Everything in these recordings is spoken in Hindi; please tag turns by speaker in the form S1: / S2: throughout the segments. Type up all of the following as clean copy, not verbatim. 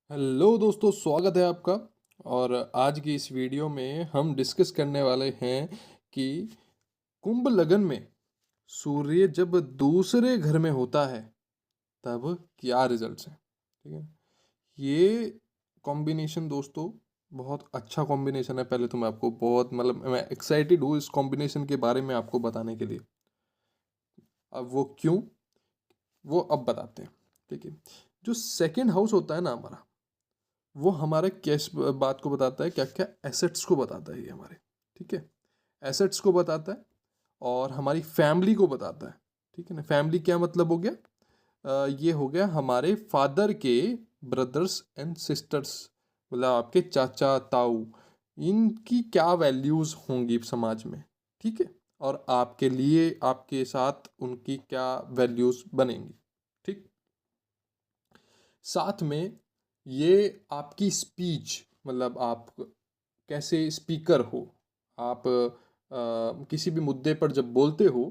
S1: हेलो दोस्तों, स्वागत है आपका। और आज की इस वीडियो में हम डिस्कस करने वाले हैं कि कुंभ लगन में सूर्य जब दूसरे घर में होता है तब क्या रिजल्ट्स हैं। ठीक है, ये कॉम्बिनेशन दोस्तों बहुत अच्छा कॉम्बिनेशन है। पहले तो मैं आपको बहुत मैं एक्साइटेड हूँ इस कॉम्बिनेशन के बारे में आपको बताने के लिए। अब वो क्यों, वो अब बताते हैं। ठीक है, जो सेकंड हाउस होता है ना हमारा, वो हमारे कैश बात को बताता है, क्या क्या एसेट्स को बताता है ये हमारे। ठीक है, एसेट्स को बताता है और हमारी फैमिली को बताता है। ठीक है ना, फैमिली क्या मतलब हो गया, ये हो गया हमारे फादर के ब्रदर्स एंड सिस्टर्स, मतलब आपके चाचा ताऊ, इनकी क्या वैल्यूज़ होंगी समाज में। ठीक है, और आपके लिए आपके साथ उनकी क्या वैल्यूज़ बनेंगी। ठीक, साथ में ये आपकी स्पीच, मतलब आप कैसे स्पीकर हो, आप किसी भी मुद्दे पर जब बोलते हो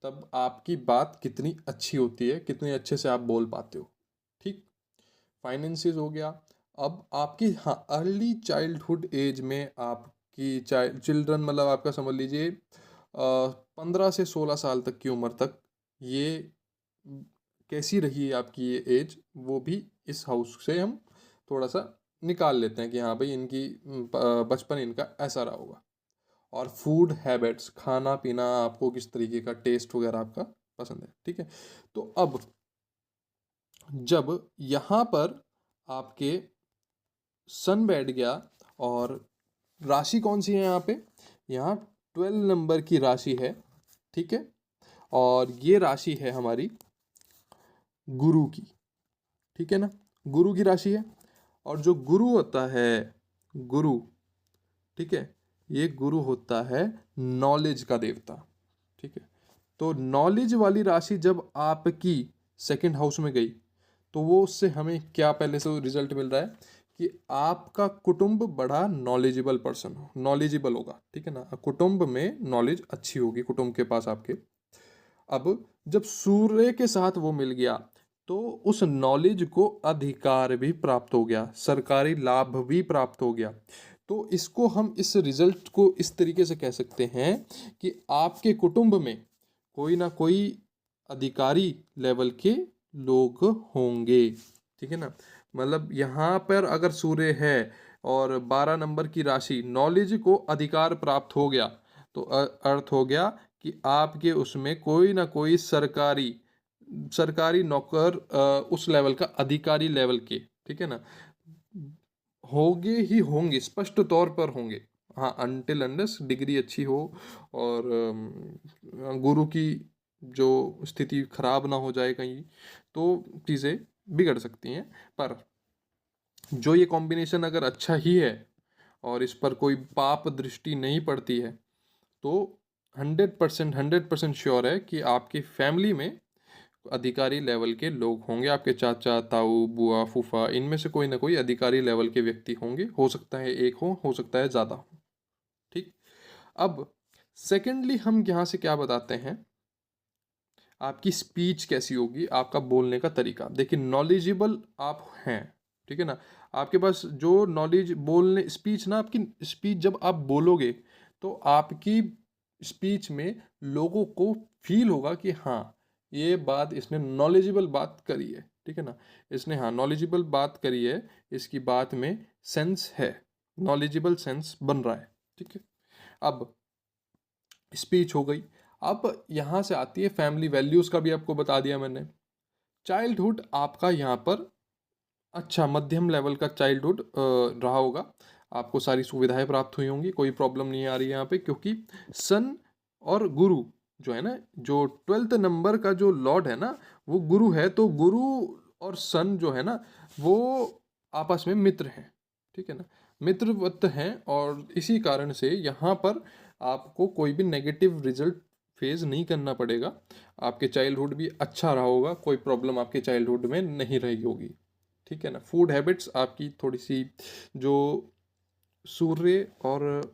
S1: तब आपकी बात कितनी अच्छी होती है, कितने अच्छे से आप बोल पाते हो। ठीक, फाइनेंसिस हो गया। अब आपकी, हाँ, अर्ली चाइल्डहुड एज में आपकी चाइल्ड चिल्ड्रन, मतलब आपका समझ लीजिए 15 से 16 साल तक की उम्र तक ये कैसी रही है आपकी ये एज, वो भी इस हाउस से हम थोड़ा सा निकाल लेते हैं कि हाँ भाई इनकी बचपन इनका ऐसा रहा होगा। और फूड हैबिट्स, खाना पीना आपको किस तरीके का, टेस्ट वगैरह आपका पसंद है। ठीक है, तो अब जब यहाँ पर आपके सन बैठ गया, और राशि कौन सी है यहाँ पे, यहाँ 12 नंबर की राशि है। ठीक है, और ये राशि है हमारी गुरु की। ठीक है ना, गुरु की राशि है। और जो गुरु होता है, गुरु, ठीक है, ये गुरु होता है नॉलेज का देवता। ठीक है, तो नॉलेज वाली राशि जब आपकी सेकंड हाउस में गई तो वो उससे हमें क्या पहले से रिजल्ट मिल रहा है कि आपका कुटुंब बड़ा नॉलेजेबल पर्सन हो, नॉलेजेबल होगा। ठीक है ना, कुटुंब में नॉलेज अच्छी होगी कुटुंब के पास आपके। अब जब सूर्य के साथ वो मिल गया तो उस नॉलेज को अधिकार भी प्राप्त हो गया, सरकारी लाभ भी प्राप्त हो गया। तो इसको हम, इस रिजल्ट को इस तरीके से कह सकते हैं कि आपके कुटुंब में कोई ना कोई अधिकारी लेवल के लोग होंगे। ठीक है ना, मतलब यहाँ पर अगर सूर्य है और 12 नंबर की राशि, नॉलेज को अधिकार प्राप्त हो गया, तो अर्थ हो गया कि आपके उसमें कोई ना कोई सरकारी सरकारी नौकर, उस लेवल का, अधिकारी लेवल के, ठीक है ना, होंगे ही होंगे, स्पष्ट तौर पर होंगे। हाँ, अनटिल अनलेस डिग्री अच्छी हो और गुरु की जो स्थिति खराब ना हो जाए कहीं, तो चीज़ें बिगड़ सकती हैं। पर जो ये कॉम्बिनेशन अगर अच्छा ही है और इस पर कोई पाप दृष्टि नहीं पड़ती है, तो 100% श्योर है कि आपकी फैमिली में अधिकारी लेवल के लोग होंगे। आपके चाचा ताऊ बुआ फूफा, इनमें से कोई ना कोई अधिकारी लेवल के व्यक्ति होंगे। हो सकता है एक हो सकता है ज़्यादा हो। ठीक, अब सेकेंडली हम यहाँ से क्या बताते हैं, आपकी स्पीच कैसी होगी, आपका बोलने का तरीका। देखिए, नॉलेजेबल आप हैं, ठीक है ना, आपके पास जो नॉलेज, बोलने स्पीच ना, आपकी स्पीच जब आप बोलोगे तो आपकी स्पीच में लोगों को फील होगा कि हाँ, ये बात इसने नॉलेजेबल बात करी है। ठीक है ना, इसने हाँ नॉलेजेबल बात करी है, इसकी बात में सेंस है, नॉलेजेबल सेंस बन रहा है। ठीक है, अब स्पीच हो गई। अब यहाँ से आती है फैमिली वैल्यूज़ का भी आपको बता दिया मैंने। चाइल्डहुड आपका यहाँ पर अच्छा मध्यम लेवल का चाइल्डहुड रहा होगा, आपको सारी सुविधाएं प्राप्त हुई होंगी, कोई प्रॉब्लम नहीं आ रही है यहाँ पे, क्योंकि सन और गुरु जो है ना, जो 12 नंबर का जो लॉर्ड है ना, वो गुरु है। तो गुरु और सन जो है ना, वो आपस में मित्र हैं। ठीक है ना, मित्रवत हैं, और इसी कारण से यहाँ पर आपको कोई भी नेगेटिव रिजल्ट फेस नहीं करना पड़ेगा। आपके चाइल्डहुड भी अच्छा रहा होगा, कोई प्रॉब्लम आपके चाइल्डहुड में नहीं रही होगी। ठीक है ना, फूड हैबिट्स आपकी थोड़ी सी, जो सूर्य और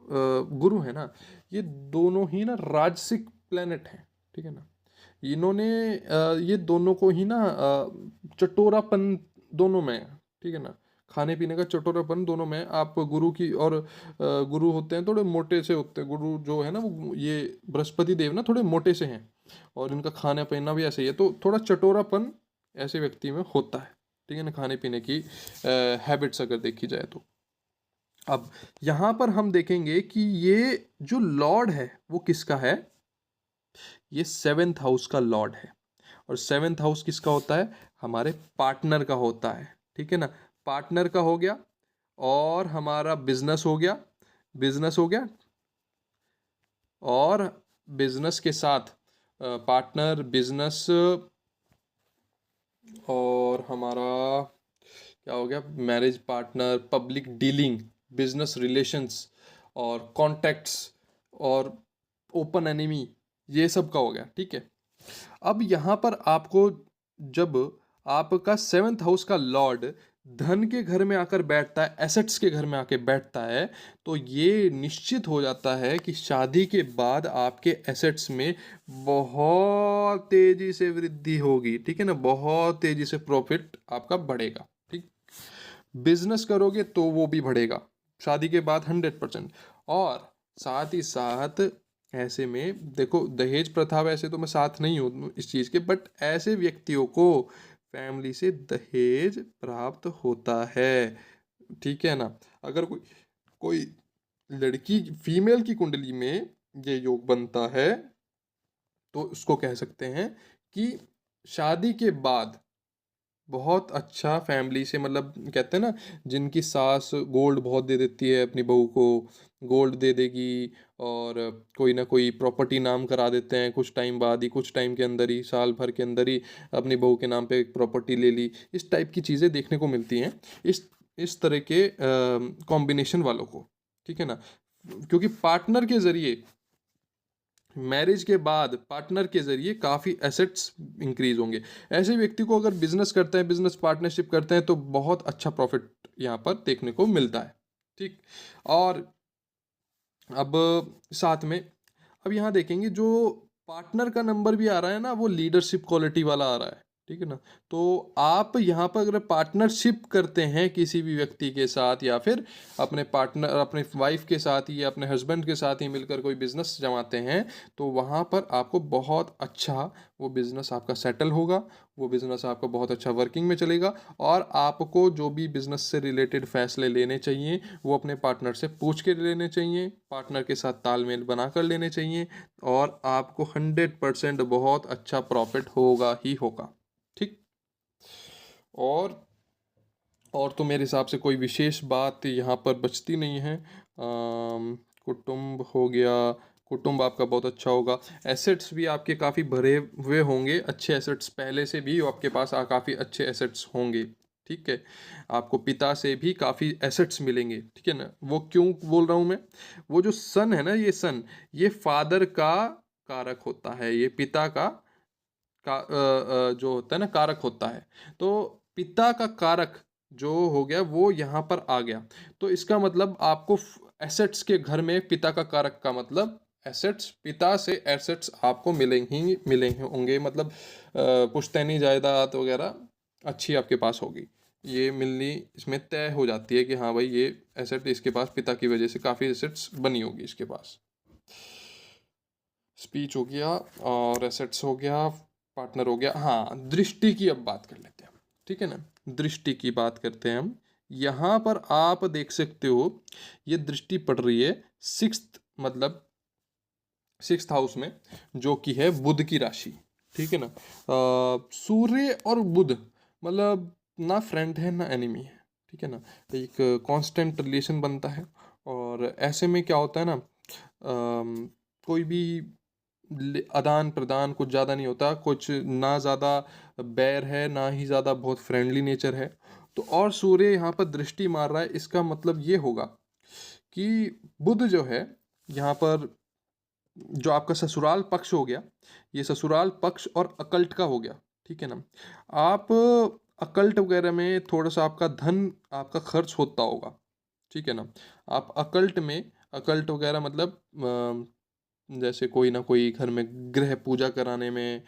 S1: गुरु है ना, ये दोनों ही ना राजसिक प्लेनेट हैं। ठीक है ना, इन्होंने ये दोनों को ही ना चटोरापन दोनों में है। ठीक है ना। खाने पीने का चटोरापन दोनों में, आप गुरु की और गुरु होते हैं थोड़े मोटे से होते हैं, गुरु जो है ना वो ये बृहस्पति देव ना थोड़े मोटे से हैं, और इनका खाना पीना भी ऐसे ही है, तो थोड़ा चटोरापन ऐसे व्यक्ति में होता है, ठीक है ना, खाने पीने की हैबिट्स अगर देखी जाए तो। अब यहाँ पर हम देखेंगे कि ये जो लॉर्ड है वो किसका है, ये सेवेंथ हाउस का लॉर्ड है। और सेवेंथ हाउस किसका होता है, हमारे पार्टनर का होता है, ठीक है ना। पार्टनर का हो गया, और हमारा बिजनेस हो गया, बिजनेस हो गया, और बिजनेस के साथ पार्टनर, बिजनेस, और हमारा क्या हो गया, marriage partner, public dealing, business relations, और कॉन्टैक्ट्स, और ओपन एनिमी, ये सब का हो गया, ठीक है। अब यहाँ पर आपको, जब आपका सेवेंथ हाउस का लॉर्ड धन के घर में आकर बैठता है, एसेट्स के घर में आके बैठता है, तो ये निश्चित हो जाता है कि शादी के बाद आपके एसेट्स में बहुत तेजी से वृद्धि होगी, ठीक है ना, बहुत तेजी से प्रॉफिट आपका बढ़ेगा, ठीक। बिजनेस करोगे तो वो भी बढ़ेगा शादी के बाद 100%। और साथ ही साथ ऐसे में देखो, दहेज प्रथा, वैसे तो मैं साथ नहीं हूँ इस चीज़ के, बट ऐसे व्यक्तियों को फैमिली से दहेज प्राप्त होता है, ठीक है ना। अगर कोई कोई लड़की फीमेल की कुंडली में ये योग बनता है, तो उसको कह सकते हैं कि शादी के बाद बहुत अच्छा फैमिली से, मतलब कहते हैं ना, जिनकी सास गोल्ड बहुत दे देती है अपनी बहू को, गोल्ड दे देगी, और कोई ना कोई प्रॉपर्टी नाम करा देते हैं कुछ टाइम बाद ही, कुछ टाइम के अंदर ही, साल भर के अंदर ही अपनी बहू के नाम पे एक प्रॉपर्टी ले ली, इस टाइप की चीज़ें देखने को मिलती हैं इस तरह के कॉम्बिनेशन वालों को, ठीक है ना। क्योंकि पार्टनर के ज़रिए, मैरिज के बाद पार्टनर के जरिए काफ़ी एसेट्स इंक्रीज होंगे। ऐसे व्यक्ति को अगर बिजनेस करते हैं, बिजनेस पार्टनरशिप करते हैं, तो बहुत अच्छा प्रॉफिट यहाँ पर देखने को मिलता है, ठीक। और अब साथ में, अब यहाँ देखेंगे जो पार्टनर का नंबर भी आ रहा है ना, वो लीडरशिप क्वालिटी वाला आ रहा है, ठीक है ना। तो आप यहाँ पर अगर पार्टनरशिप करते हैं किसी भी व्यक्ति के साथ, या फिर अपने पार्टनर, अपने वाइफ के साथ ही, या अपने हस्बैंड के साथ ही मिलकर कोई बिजनेस जमाते हैं, तो वहाँ पर आपको बहुत अच्छा वो बिजनेस आपका सेटल होगा, वो बिजनेस आपका बहुत अच्छा वर्किंग में चलेगा। और आपको जो भी बिजनेस से रिलेटेड फैसले लेने चाहिए, वो अपने पार्टनर से पूछ के लेने चाहिए, पार्टनर के साथ तालमेल बना कर लेने चाहिए, और आपको 100% बहुत अच्छा प्रॉफिट होगा ही होगा, ठीक। और और तो मेरे हिसाब से कोई विशेष बात यहाँ पर बचती नहीं है। कुटुंब हो गया, कुटुंब आपका बहुत अच्छा होगा, एसेट्स भी आपके काफ़ी भरे हुए होंगे, अच्छे एसेट्स पहले से भी आपके पास काफ़ी अच्छे एसेट्स होंगे, ठीक है। आपको पिता से भी काफ़ी एसेट्स मिलेंगे, ठीक है ना। वो क्यों बोल रहा हूँ मैं, वो जो सन है ना, ये सन, ये फादर का कारक होता है, ये पिता का जो होता है ना, कारक होता है। तो पिता का कारक जो हो गया वो यहाँ पर आ गया, तो इसका मतलब आपको एसेट्स के घर में पिता का कारक का मतलब एसेट्स, पिता से एसेट्स आपको मिलेंगे होंगे, मतलब पुश्तैनी जायदाद वगैरह अच्छी आपके पास होगी, ये मिलनी इसमें तय हो जाती है कि हाँ भाई ये एसेट इसके पास, पिता की वजह से काफ़ी एसेट्स बनी होगी इसके पास। स्पीच हो गया, और एसेट्स हो गया, पार्टनर हो गया। हाँ, दृष्टि की अब बात कर लेते हैं, ठीक है ना। दृष्टि की बात करते हैं हम। यहाँ पर आप देख सकते हो, ये दृष्टि पड़ रही है सिक्स्थ, मतलब सिक्स्थ हाउस में, जो कि है बुध की राशि, ठीक है ना। सूर्य और बुध, मतलब ना फ्रेंड है ना एनिमी है, ठीक है ना, एक कांस्टेंट रिलेशन बनता है। और ऐसे में क्या होता है ना, कोई भी आदान प्रदान कुछ ज़्यादा नहीं होता, कुछ ना ज़्यादा बैर है, ना ही ज़्यादा बहुत फ्रेंडली नेचर है। तो और सूर्य यहाँ पर दृष्टि मार रहा है, इसका मतलब ये होगा कि बुध जो है यहाँ पर, जो आपका ससुराल पक्ष हो गया, ये ससुराल पक्ष और अकल्ट का हो गया, ठीक है ना। आप अकल्ट वगैरह में थोड़ा सा आपका धन, आपका खर्च होता होगा, ठीक है ना। आप अकल्ट में, अकल्ट वगैरह मतलब जैसे कोई ना कोई घर में गृह पूजा कराने में,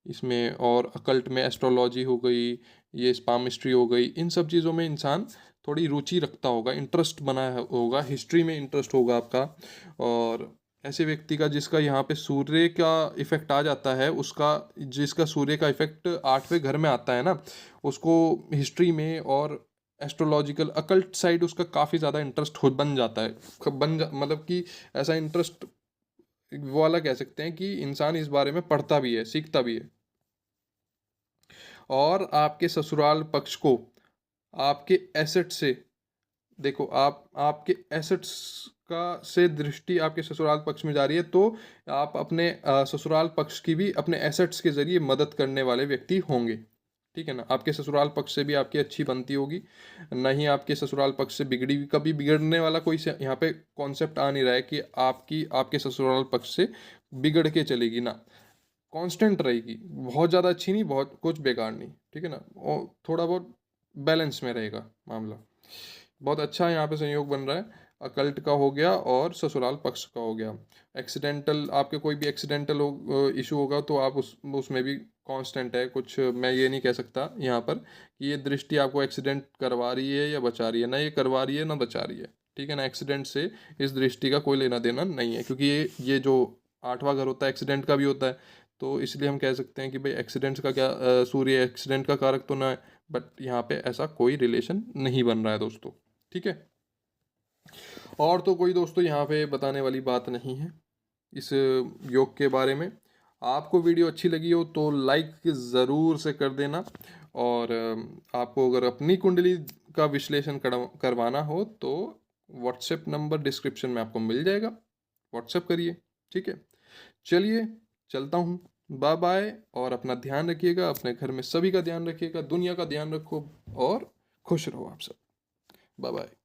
S1: इसमें, और अकल्ट में एस्ट्रोलॉजी हो गई, ये स्पामिस्ट्री हो गई, इन सब चीज़ों में इंसान थोड़ी रुचि रखता होगा, इंटरेस्ट बना होगा, हिस्ट्री में इंटरेस्ट होगा आपका। और ऐसे व्यक्ति का जिसका यहाँ पे सूर्य का इफेक्ट आ जाता है, उसका जिसका सूर्य का इफेक्ट 8वें घर में आता है ना, उसको हिस्ट्री में और एस्ट्रोलॉजिकल अकल्ट साइड उसका काफ़ी ज़्यादा इंटरेस्ट हो बन जाता है। मतलब कि ऐसा इंटरेस्ट वो वाला कह सकते हैं कि इंसान इस बारे में पढ़ता भी है, सीखता भी है। और आपके ससुराल पक्ष को आपके एसेट से, देखो आप आपके एसेट्स का से दृष्टि आपके ससुराल पक्ष में जा रही है, तो आप अपने ससुराल पक्ष की भी अपने एसेट्स के जरिए मदद करने वाले व्यक्ति होंगे। ठीक है ना, आपके ससुराल पक्ष से भी आपकी अच्छी बनती होगी, न ही आपके ससुराल पक्ष से बिगड़ी, कभी बिगड़ने वाला कोई यहाँ पे कॉन्सेप्ट आ नहीं रहा है कि आपकी आपके ससुराल पक्ष से बिगड़ के चलेगी ना, कांस्टेंट रहेगी, बहुत ज़्यादा अच्छी नहीं, बहुत कुछ बेकार नहीं। ठीक है ना, और थोड़ा बहुत बैलेंस में रहेगा मामला। बहुत अच्छा यहाँ पे संयोग बन रहा है, अकल्ट का हो गया और ससुराल पक्ष का हो गया। एक्सीडेंटल, आपके कोई भी एक्सीडेंटल इशू होगा तो आप उसमें भी कांस्टेंट है कुछ, मैं ये नहीं कह सकता यहाँ पर कि ये दृष्टि आपको एक्सीडेंट करवा रही है या बचा रही है, ना ये करवा रही है ना बचा रही है। ठीक है ना, एक्सीडेंट से इस दृष्टि का कोई लेना देना नहीं है, क्योंकि ये जो 8वां घर होता है एक्सीडेंट का भी होता है, तो इसलिए हम कह सकते हैं कि भाई एक्सीडेंट्स का क्या, सूर्य एक्सीडेंट का कारक तो ना है, बट यहाँ पे ऐसा कोई रिलेशन नहीं बन रहा है दोस्तों। ठीक है, और तो कोई दोस्तों यहाँ पे बताने वाली बात नहीं है इस योग के बारे में। आपको वीडियो अच्छी लगी हो तो लाइक ज़रूर से कर देना, और आपको अगर अपनी कुंडली का विश्लेषण करवाना हो तो व्हाट्सएप नंबर डिस्क्रिप्शन में आपको मिल जाएगा, व्हाट्सएप करिए। ठीक है, चलिए चलता हूँ, बाय बाय, और अपना ध्यान रखिएगा, अपने घर में सभी का ध्यान रखिएगा, दुनिया का ध्यान रखो, और खुश रहो आप सब। Bye bye.